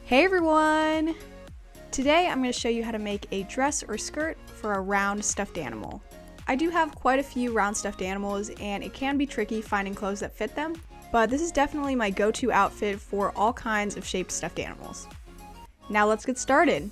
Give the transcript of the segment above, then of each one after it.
Hey everyone! Today I'm going to show you how to make a dress or skirt for a round stuffed animal. I do have quite a few round stuffed animals and it can be tricky finding clothes that fit them, but this is definitely my go-to outfit for all kinds of shaped stuffed animals. Now let's get started!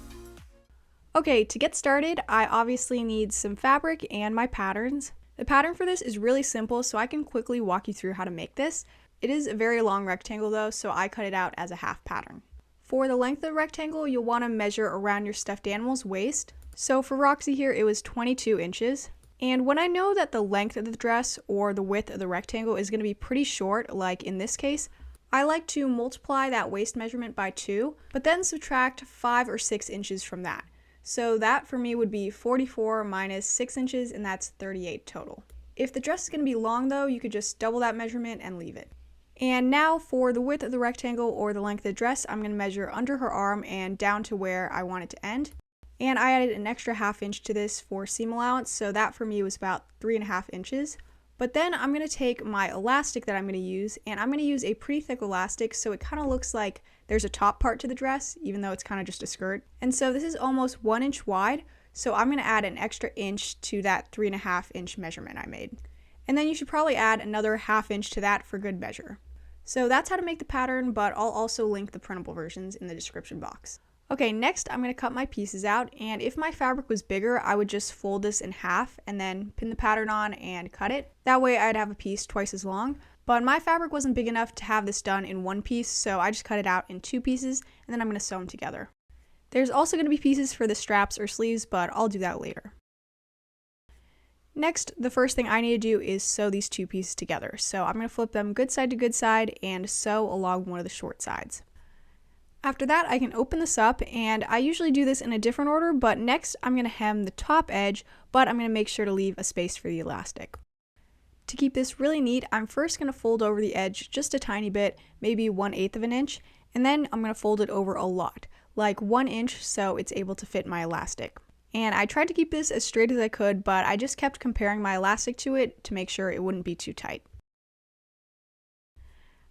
Okay, to get started, I obviously need some fabric and my patterns. The pattern for this is really simple, so I can quickly walk you through how to make this. It is a very long rectangle though, so I cut it out as a half pattern. For the length of the rectangle, you'll want to measure around your stuffed animal's waist. So for Roxy here, it was 22 inches. And when I know that the length of the dress or the width of the rectangle is going to be pretty short, like in this case, I like to multiply that waist measurement by 2, but then subtract 5 or 6 inches from that. So that for me would be 44 minus 6 inches, and that's 38 total. If the dress is going to be long though, you could just double that measurement and leave it. And now for the width of the rectangle or the length of the dress, I'm going to measure under her arm and down to where I want it to end. And I added an extra ½ inch to this for seam allowance, so that for me was about 3½ inches. But then I'm going to take my elastic that I'm going to use, and I'm going to use a pretty thick elastic so it kind of looks like there's a top part to the dress, even though it's kind of just a skirt. And so this is almost 1 inch wide, so I'm going to add an extra inch to that 3½ inch measurement I made. And then you should probably add another ½ inch to that for good measure. So that's how to make the pattern, but I'll also link the printable versions in the description box. Okay, next I'm going to cut my pieces out, and if my fabric was bigger, I would just fold this in half and then pin the pattern on and cut it. That way I'd have a piece twice as long. But my fabric wasn't big enough to have this done in one piece, so I just cut it out in 2 pieces, and then I'm going to sew them together. There's also going to be pieces for the straps or sleeves, but I'll do that later. Next, the first thing I need to do is sew these 2 pieces together. So I'm going to flip them good side to good side and sew along one of the short sides. After that, I can open this up, and I usually do this in a different order, but next I'm going to hem the top edge, but I'm going to make sure to leave a space for the elastic. To keep this really neat, I'm first going to fold over the edge just a tiny bit, maybe 1/8 of an inch, and then I'm going to fold it over a lot, like 1 inch, so it's able to fit my elastic. And I tried to keep this as straight as I could, but I just kept comparing my elastic to it to make sure it wouldn't be too tight.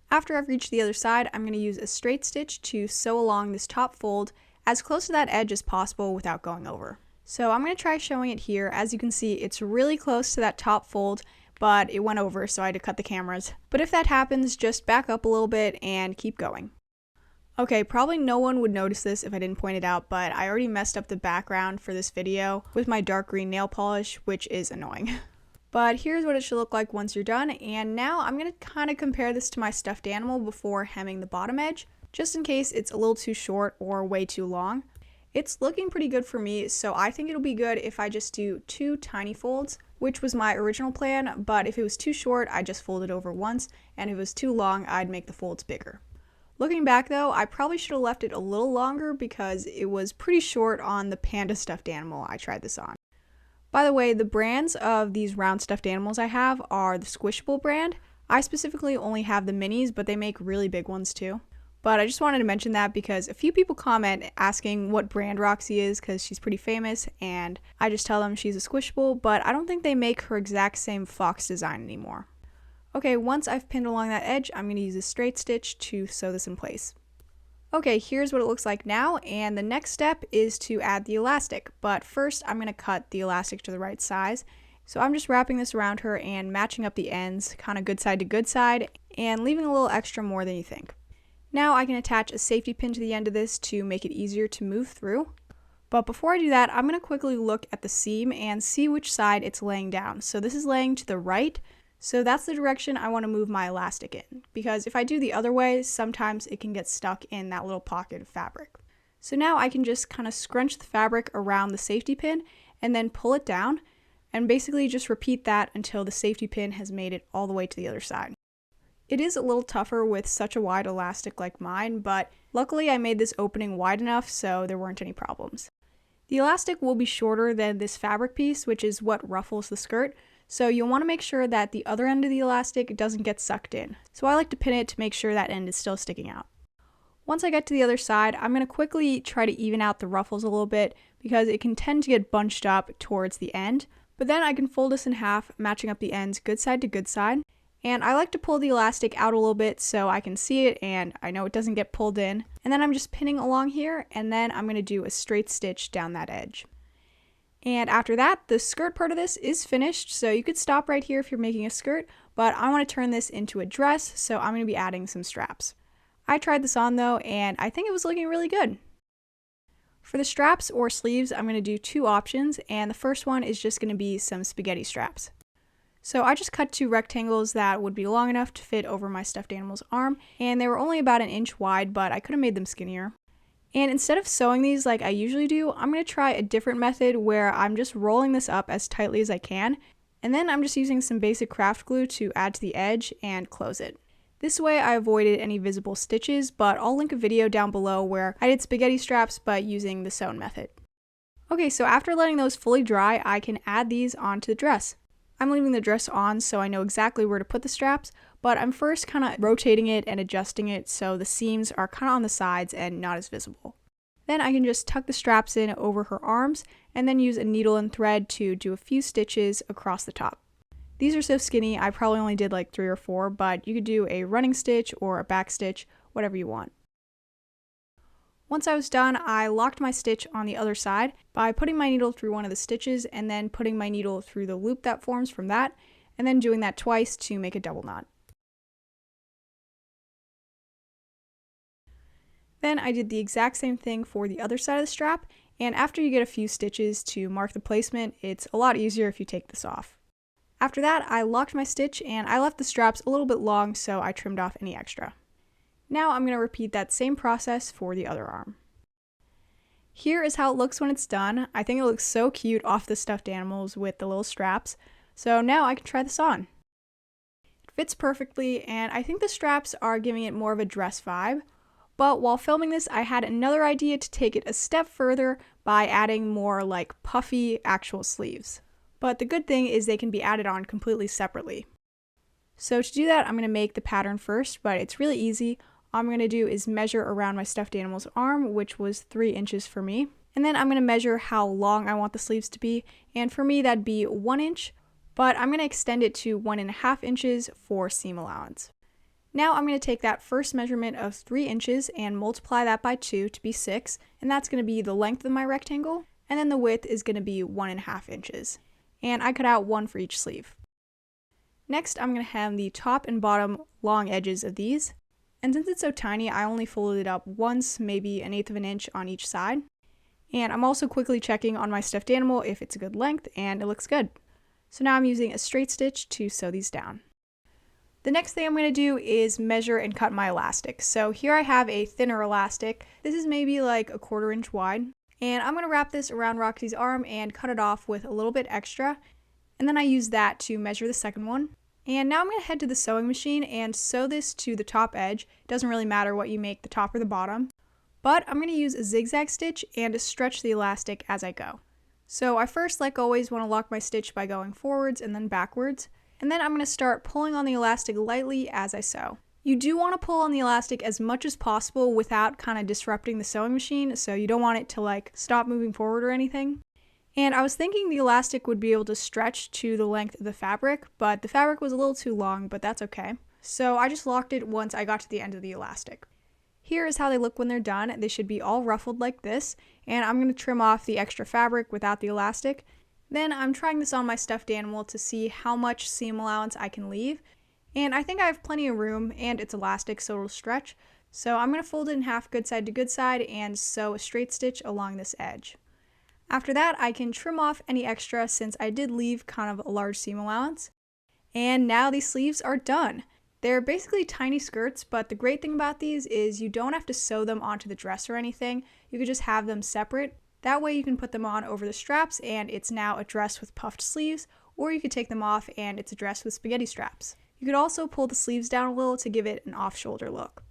After I've reached the other side, I'm going to use a straight stitch to sew along this top fold as close to that edge as possible without going over. So I'm going to try showing it here. As you can see, it's really close to that top fold, but it went over, so I had to cut the cameras. But if that happens, just back up a little bit and keep going. Okay, probably no one would notice this if I didn't point it out, but I already messed up the background for this video with my dark green nail polish, which is annoying. But here's what it should look like once you're done, and now I'm going to kind of compare this to my stuffed animal before hemming the bottom edge, just in case it's a little too short or way too long. It's looking pretty good for me, so I think it'll be good if I just do 2 tiny folds, which was my original plan, but if it was too short, I'd just fold it over once, and if it was too long, I'd make the folds bigger. Looking back though, I probably should have left it a little longer because it was pretty short on the panda stuffed animal I tried this on. By the way, the brands of these round stuffed animals I have are the Squishable brand. I specifically only have the minis, but they make really big ones too. But I just wanted to mention that because a few people comment asking what brand Roxy is because she's pretty famous, and I just tell them she's a Squishable, but I don't think they make her exact same fox design anymore. Okay, once I've pinned along that edge, I'm going to use a straight stitch to sew this in place. Okay, here's what it looks like now, and the next step is to add the elastic, but first I'm going to cut the elastic to the right size. So I'm just wrapping this around her and matching up the ends, kind of good side to good side, and leaving a little extra more than you think. Now I can attach a safety pin to the end of this to make it easier to move through. But before I do that, I'm going to quickly look at the seam and see which side it's laying down. So this is laying to the right. So that's the direction I want to move my elastic in, because if I do the other way, sometimes it can get stuck in that little pocket of fabric. So now I can just kind of scrunch the fabric around the safety pin and then pull it down, and basically just repeat that until the safety pin has made it all the way to the other side. It is a little tougher with such a wide elastic like mine, but luckily I made this opening wide enough so there weren't any problems. The elastic will be shorter than this fabric piece, which is what ruffles the skirt. So you'll want to make sure that the other end of the elastic doesn't get sucked in. So I like to pin it to make sure that end is still sticking out. Once I get to the other side, I'm going to quickly try to even out the ruffles a little bit because it can tend to get bunched up towards the end. But then I can fold this in half, matching up the ends good side to good side. And I like to pull the elastic out a little bit so I can see it and I know it doesn't get pulled in. And then I'm just pinning along here, and then I'm going to do a straight stitch down that edge. And after that, the skirt part of this is finished, so you could stop right here if you're making a skirt, but I want to turn this into a dress, so I'm going to be adding some straps. I tried this on though, and I think it was looking really good. For the straps or sleeves, I'm going to do two options, and the first one is just going to be some spaghetti straps. So I just cut two rectangles that would be long enough to fit over my stuffed animal's arm, and they were only about an inch wide, but I could have made them skinnier. And instead of sewing these like I usually do, I'm going to try a different method where I'm just rolling this up as tightly as I can, and then I'm just using some basic craft glue to add to the edge and close it. This way I avoided any visible stitches, but I'll link a video down below where I did spaghetti straps but using the sewn method. Okay, so after letting those fully dry, I can add these onto the dress. I'm leaving the dress on so I know exactly where to put the straps, but I'm first kind of rotating it and adjusting it so the seams are kind of on the sides and not as visible. Then I can just tuck the straps in over her arms and then use a needle and thread to do a few stitches across the top. These are so skinny, I probably only did like 3 or 4, but you could do a running stitch or a back stitch, whatever you want. Once I was done, I locked my stitch on the other side by putting my needle through one of the stitches and then putting my needle through the loop that forms from that, and then doing that twice to make a double knot. Then I did the exact same thing for the other side of the strap, and after you get a few stitches to mark the placement, it's a lot easier if you take this off. After that, I locked my stitch and I left the straps a little bit long, so I trimmed off any extra. Now I'm going to repeat that same process for the other arm. Here is how it looks when it's done. I think it looks so cute off the stuffed animals with the little straps. So now I can try this on. It fits perfectly, and I think the straps are giving it more of a dress vibe. But while filming this, I had another idea to take it a step further by adding more like puffy actual sleeves. But the good thing is they can be added on completely separately. So to do that, I'm going to make the pattern first, but it's really easy. All I'm going to do is measure around my stuffed animal's arm, which was 3 inches for me. And then I'm going to measure how long I want the sleeves to be. And for me, that'd be 1 inch, but I'm going to extend it to 1.5 inches for seam allowance. Now I'm going to take that first measurement of 3 inches and multiply that by 2 to be 6. And that's going to be the length of my rectangle. And then the width is going to be 1.5 inches. And I cut out 1 for each sleeve. Next, I'm going to hem the top and bottom long edges of these. And since it's so tiny, I only folded it up once, maybe 1/8 of an inch on each side. And I'm also quickly checking on my stuffed animal if it's a good length, and it looks good. So now I'm using a straight stitch to sew these down. The next thing I'm going to do is measure and cut my elastic. So here I have a thinner elastic. This is maybe like 1/4 inch wide. And I'm going to wrap this around Roxy's arm and cut it off with a little bit extra. And then I use that to measure the second one. And now I'm going to head to the sewing machine and sew this to the top edge. It doesn't really matter what you make, the top or the bottom. But I'm going to use a zigzag stitch and stretch the elastic as I go. So I first, like always, want to lock my stitch by going forwards and then backwards. And then I'm going to start pulling on the elastic lightly as I sew. You do want to pull on the elastic as much as possible without kind of disrupting the sewing machine, so you don't want it to like stop moving forward or anything. And I was thinking the elastic would be able to stretch to the length of the fabric, but the fabric was a little too long, but that's okay. So I just locked it once I got to the end of the elastic. Here is how they look when they're done. They should be all ruffled like this, and I'm going to trim off the extra fabric without the elastic. Then I'm trying this on my stuffed animal to see how much seam allowance I can leave. And I think I have plenty of room, and it's elastic so it'll stretch. So I'm going to fold it in half good side to good side and sew a straight stitch along this edge. After that, I can trim off any extra since I did leave kind of a large seam allowance. And now these sleeves are done. They're basically tiny skirts, but the great thing about these is you don't have to sew them onto the dress or anything. You could just have them separate. That way you can put them on over the straps and it's now a dress with puffed sleeves, or you could take them off and it's a dress with spaghetti straps. You could also pull the sleeves down a little to give it an off-shoulder look.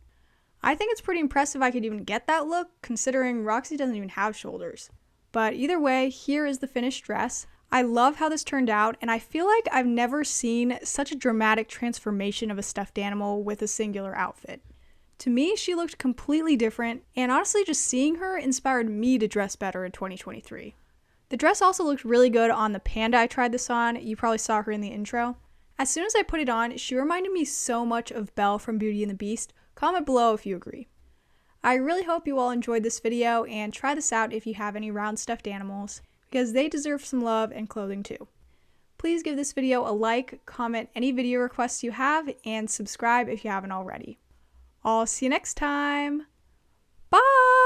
I think it's pretty impressive I could even get that look, considering Roxy doesn't even have shoulders. But either way, here is the finished dress. I love how this turned out, and I feel like I've never seen such a dramatic transformation of a stuffed animal with a singular outfit. To me, she looked completely different, and honestly just seeing her inspired me to dress better in 2023. The dress also looked really good on the panda I tried this on. You probably saw her in the intro. As soon as I put it on, she reminded me so much of Belle from Beauty and the Beast. Comment below if you agree. I really hope you all enjoyed this video and try this out if you have any round stuffed animals, because they deserve some love and clothing too. Please give this video a like, comment any video requests you have, and subscribe if you haven't already. I'll see you next time. Bye!